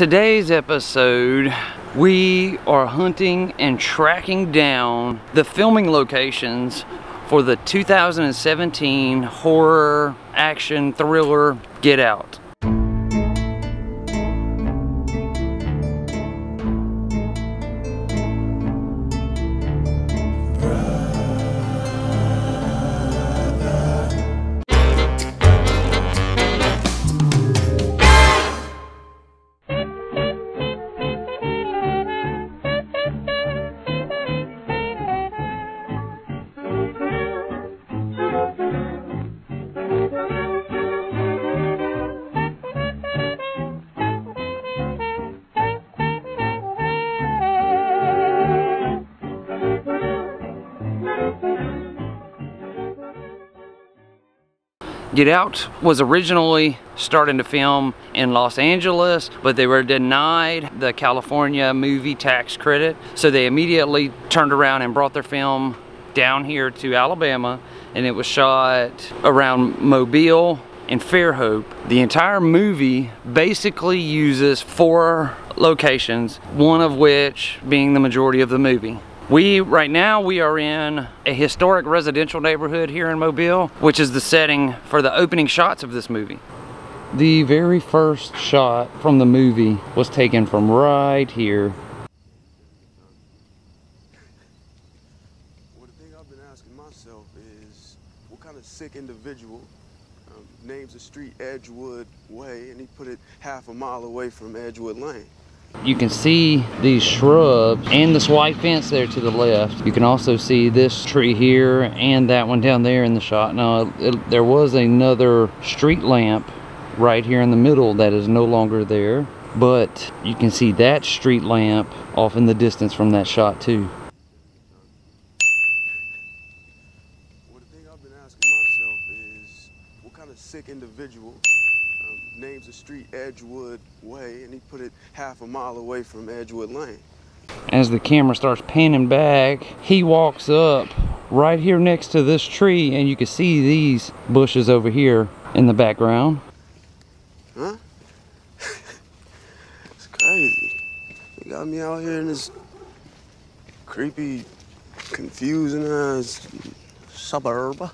Today's episode, we are hunting and tracking down the filming locations for the 2017 horror action thriller Get Out. Get Out was originally starting to film in Los Angeles, but they were denied the California movie tax credit, so they immediately turned around and brought their film down here to Alabama, and it was shot around Mobile and Fairhope. The entire movie basically uses 4 locations, one of which being the majority of the movie. Right now we are in a historic residential neighborhood here in Mobile, which is the setting for the opening shots of this movie. The very first shot from the movie was taken from right here. Well, the thing I've been asking myself is, what kind of sick individual names a street Edgewood Way and he put it half a mile away from Edgewood Lane? You can see these shrubs and this white fence there to the left. You can also see this tree here and that one down there in the shot. Now, there was another street lamp right here in the middle that is no longer there, but you can see that street lamp off in the distance from that shot too. Well, the thing I've been asking myself is, what kind of sick individual names a street Edgewood Way and he put it half a mile away from Edgewood Lane? As the camera starts panning back, he walks up right here next to this tree, and you can see these bushes over here in the background. Huh? It's crazy. They got me out here in this creepy, confusing ass suburb.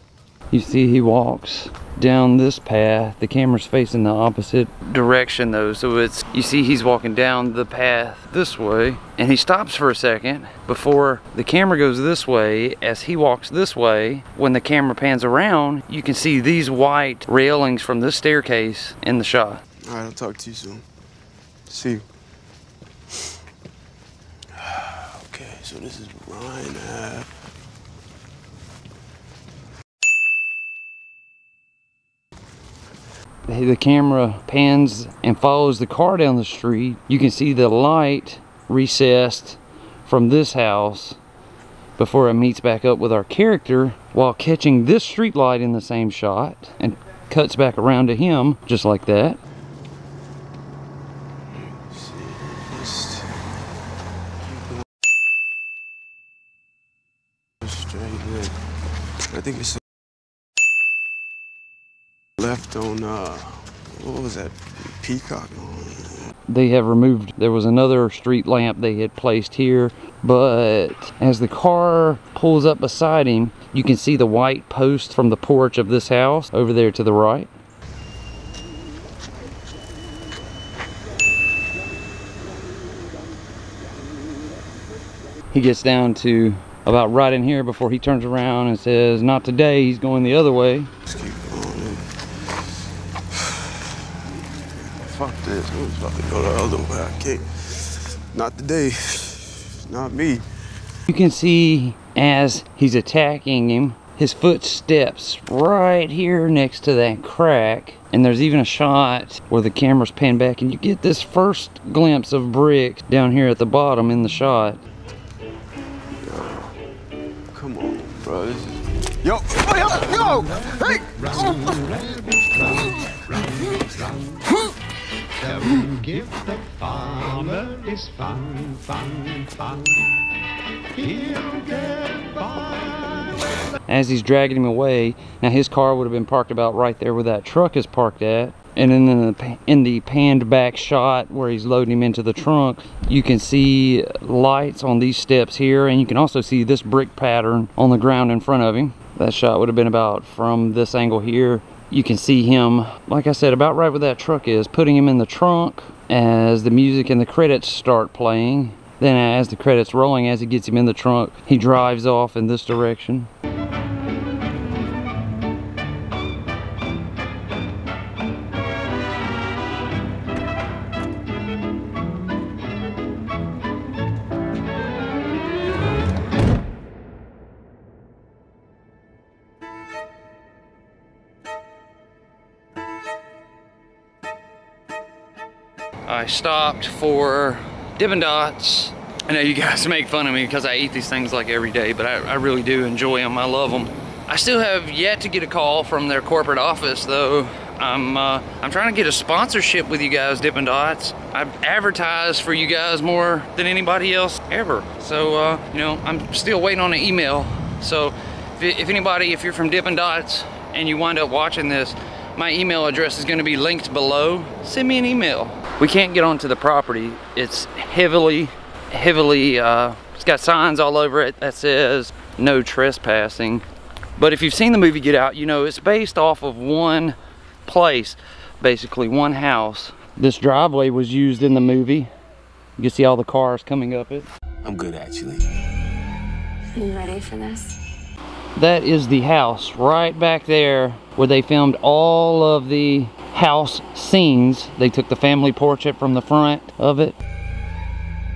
You see he walks down this path. The camera's facing the opposite direction though, so you see he's walking down the path this way, and he stops for a second before the camera goes this way. As he walks this way, when the camera pans around, you can see these white railings from this staircase in the shot. All right, I'll talk to you soon. See you. Okay, so this is Ryan Ave. The camera pans and follows the car down the street. You can see the light recessed from this house before it meets back up with our character, while catching this street light in the same shot, and cuts back around to him just like that. I think it's left on, what was that, Peacock? They have removed, there was another street lamp they had placed here, but as the car pulls up beside him, you can see the white post from the porch of this house over there to the right. He gets down to about right in here before he turns around and says, "Not today," he's going the other way. Let's keep going. Fuck this, I'm about to go the other way. I can't. Not today. Not me. You can see as he's attacking him, his foot steps right here next to that crack. And there's even a shot where the camera's panned back and you get this first glimpse of bricks down here at the bottom in the shot. Come on, bro. This is... Yo! Yo! Hey! Give the farmer is fun, fun, fun. He'll get by. As he's dragging him away, now his car would have been parked about right there where that truck is parked at. And then in the panned back shot where he's loading him into the trunk, you can see lights on these steps here, and you can also see this brick pattern on the ground in front of him. That shot would have been about from this angle here. You can see him, like I said, about right where that truck is, putting him in the trunk as the music and the credits start playing. Then as the credits rolling, as he gets him in the trunk, he drives off in this direction. I stopped for Dippin' Dots. I know you guys make fun of me because I eat these things like every day, but I really do enjoy them. I love them. I still have yet to get a call from their corporate office though. I'm trying to get a sponsorship with you guys, Dippin' Dots. I've advertised for you guys more than anybody else ever. So, you know, I'm still waiting on an email. So if anybody, if you're from Dippin' Dots and you wind up watching this, my email address is going to be linked below. Send me an email. We can't get onto the property. It's heavily, it's got signs all over it that says no trespassing. But if you've seen the movie Get Out, you know it's based off of one place, basically one house. This driveway was used in the movie. You can see all the cars coming up it. I'm good, actually. You ready for this? That is the house right back there where they filmed all of the house scenes. They took the family portrait from the front of it.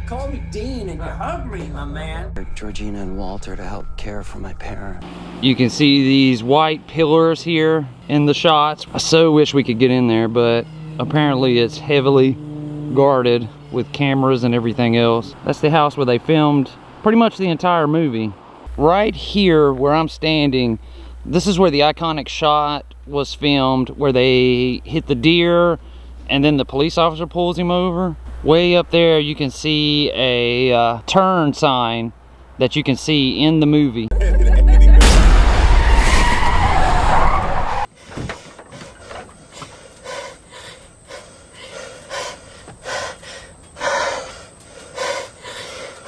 Call me Dean and you're hungry, my man. Georgina and Walter to help care for my parents. You can see these white pillars here in the shots. I so wish we could get in there, but apparently it's heavily guarded with cameras and everything else. That's the house where they filmed pretty much the entire movie. Right here where I'm standing, this is where the iconic shot was filmed, where they hit the deer and then the police officer pulls him over. Way up there you can see a turn sign that you can see in the movie.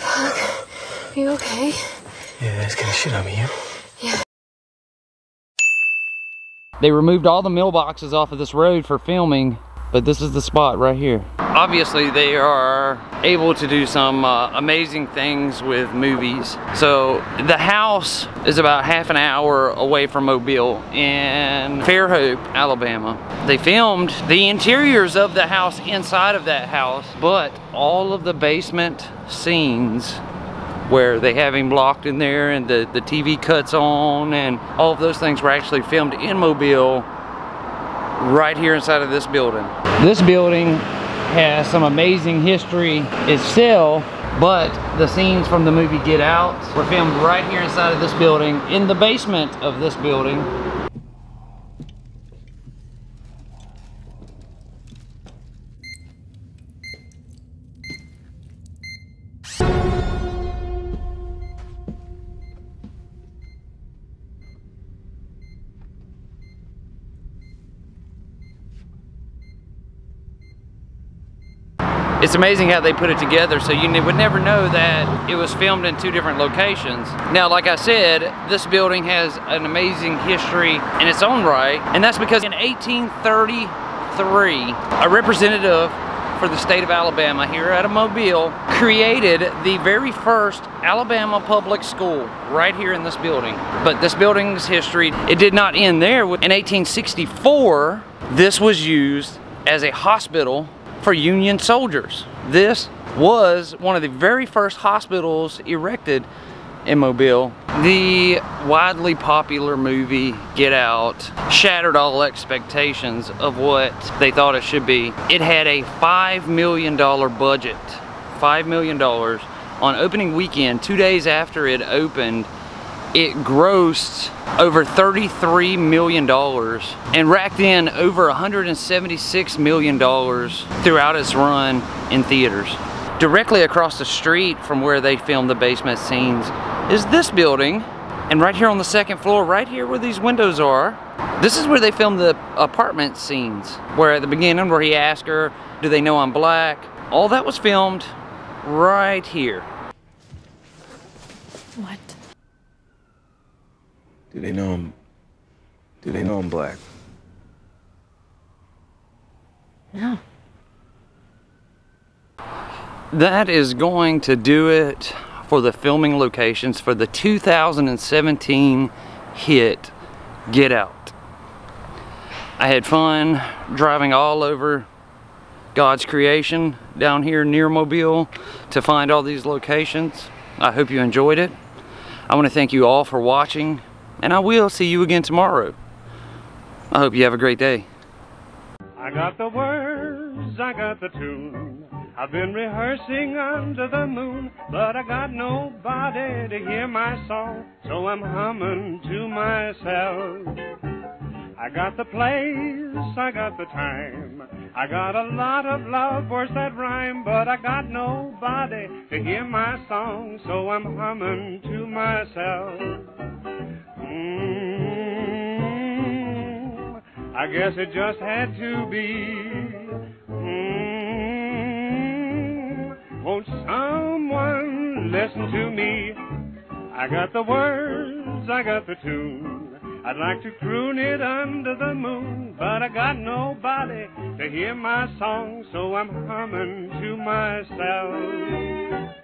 Are you okay? Yeah, that's gonna shit on me, yeah? Yeah. They removed all the mailboxes off of this road for filming, but this is the spot right here. Obviously, they are able to do some amazing things with movies. So the house is about half an hour away from Mobile in Fairhope, Alabama. They filmed the interiors of the house inside of that house, but all of the basement scenes where they have him locked in there and the TV cuts on and all of those things were actually filmed in Mobile right here inside of this building. This building has some amazing history itself, but the scenes from the movie Get Out were filmed right here inside of this building, in the basement of this building. It's amazing how they put it together, so you would never know that it was filmed in two different locations. Now, like I said, this building has an amazing history in its own right, and that's because in 1833, a representative for the state of Alabama here out of Mobile created the very first Alabama public school right here in this building. But this building's history, it did not end there. In 1864, this was used as a hospital for Union soldiers. This was one of the very first hospitals erected in Mobile. The widely popular movie Get Out shattered all expectations of what they thought it should be. It had a $5 million budget, $5 million. On opening weekend, 2 days after it opened, it grossed over $33 million and racked in over $176 million throughout its run in theaters. Directly across the street from where they filmed the basement scenes is this building, And right here on the second floor, right here where these windows are, this is where they filmed the apartment scenes. Where at the beginning, where he asked her, do they know I'm black? All that was filmed right here. What? Do they know I'm black? No. That is going to do it for the filming locations for the 2017 hit Get Out. I had fun driving all over God's creation down here near Mobile to find all these locations. I hope you enjoyed it. I want to thank you all for watching, and I will see you again tomorrow. I hope you have a great day. I got the words, I got the tune. I've been rehearsing under the moon, but I got nobody to hear my song, so I'm humming to myself. I got the place, I got the time, I got a lot of love words that rhyme, but I got nobody to hear my song, so I'm humming to myself. I guess it just had to be. Won't someone listen to me? I got the words, I got the tune. I'd like to croon it under the moon, but I got nobody to hear my song, so I'm humming to myself.